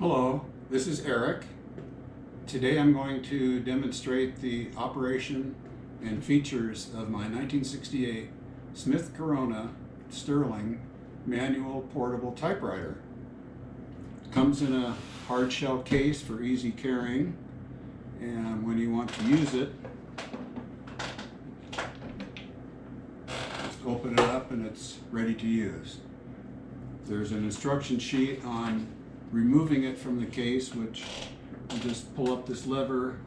Hello, this is Eric. Today I'm going to demonstrate the operation and features of my 1968 Smith Corona Sterling manual portable typewriter. It comes in a hard shell case for easy carrying, and when you want to use it, just open it up and it's ready to use. There's an instruction sheet on removing it from the case, which you just pull up this lever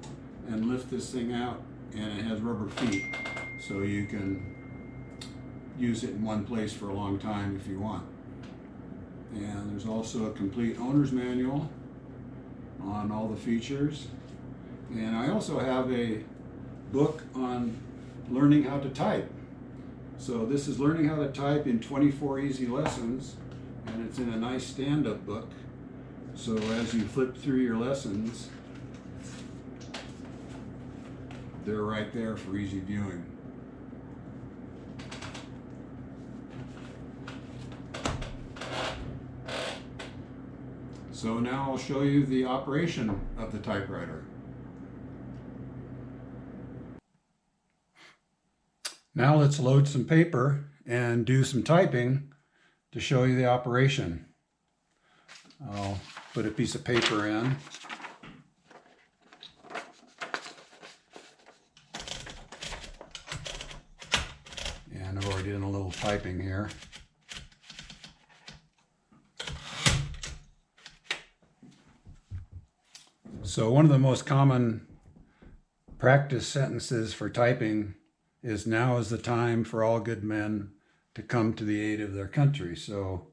and lift this thing out, and it has rubber feet, so you can use it in one place for a long time if you want. And there's also a complete owner's manual on all the features. And I also have a book on learning how to type. So this is learning how to type in 24 easy lessons, and it's in a nice stand-up book. So as you flip through your lessons, they're right there for easy viewing. So now I'll show you the operation of the typewriter. Now let's load some paper and do some typing to show you the operation. I'll put a piece of paper in. And I've already done a little typing here. So one of the most common practice sentences for typing is, "Now is the time for all good men to come to the aid of their country." So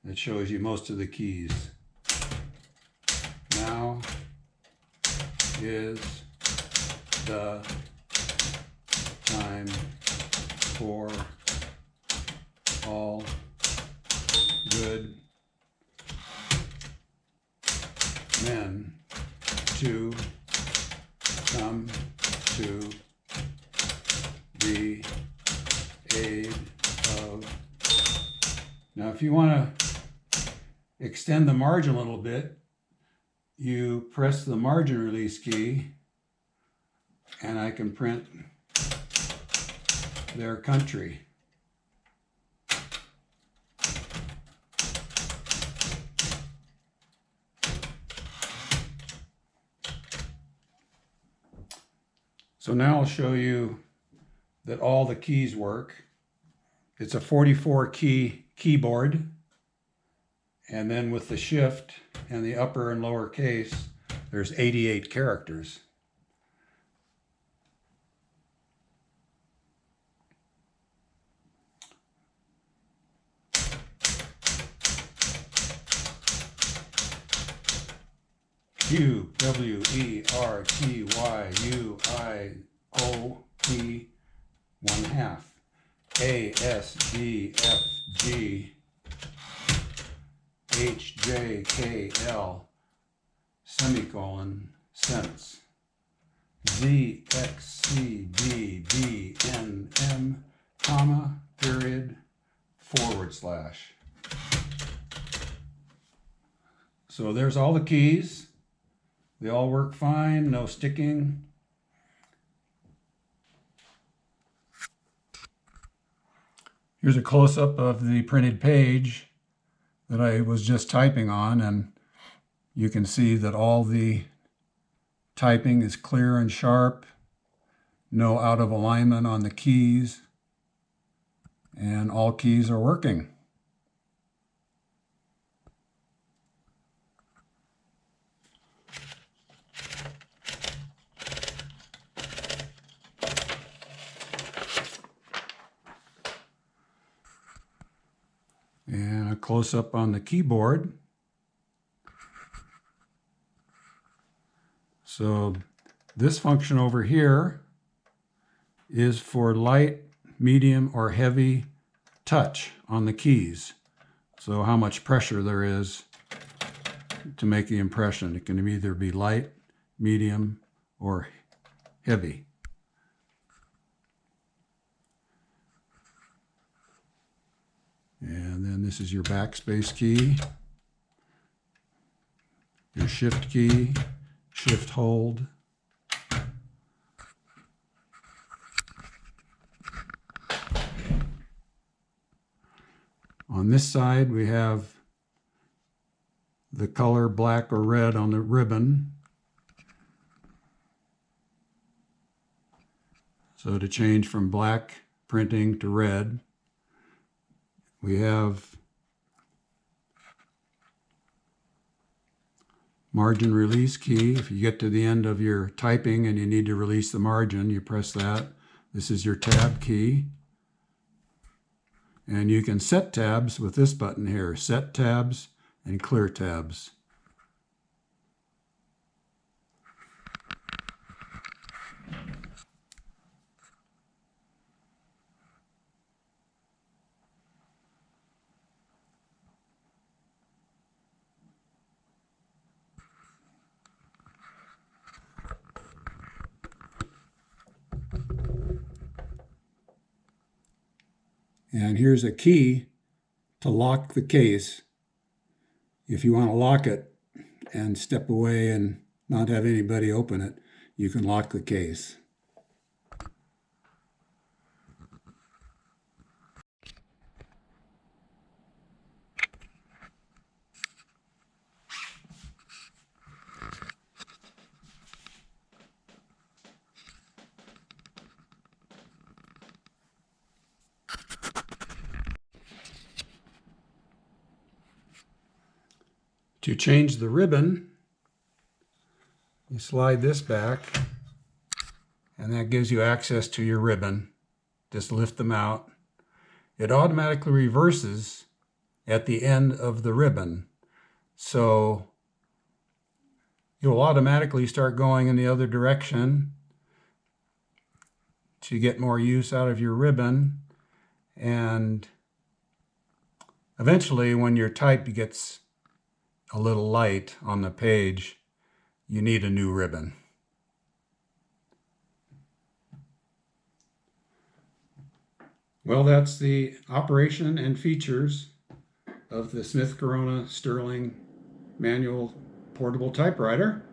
it shows you most of the keys. Now is the time for all good men to come to the aid of. Now, if you want to extend the margin a little bit, you press the margin release key, and I can print their country. So now I'll show you that all the keys work. It's a 44 key keyboard, and then with the shift and the upper and lower case, there's 88 characters. Q, W, E, R, T, Y, U, I, O, P, 1/2. A, S, D, F, G, H, J, K, L, semicolon, cents. Z, X, C, D, B, N, M, comma, period, /. So there's all the keys. They all work fine, no sticking. Here's a close-up of the printed page that I was just typing on, and you can see that all the typing is clear and sharp, no out of alignment on the keys, and all keys are working. And a close-up on the keyboard. So this function over here is for light, medium, or heavy touch on the keys. So how much pressure there is to make the impression. It can either be light, medium, or heavy. And then this is your backspace key, Shift key, Shift hold. On this side we have the color black or red on the ribbon. So to change from black printing to red, we have margin release key. If you get to the end of your typing and you need to release the margin, you press that. This is your tab key. And you can set tabs with this button here, set tabs and clear tabs. And here's a key to lock the case. If you want to lock it and step away and not have anybody open it, you can lock the case. To change the ribbon, you slide this back, and that gives you access to your ribbon. Just lift them out. It automatically reverses at the end of the ribbon. So you'll automatically start going in the other direction to get more use out of your ribbon. And eventually, when your type gets a little light on the page, you need a new ribbon. Well, that's the operation and features of the Smith Corona Sterling manual portable typewriter.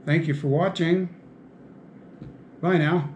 Thank you for watching. Bye now.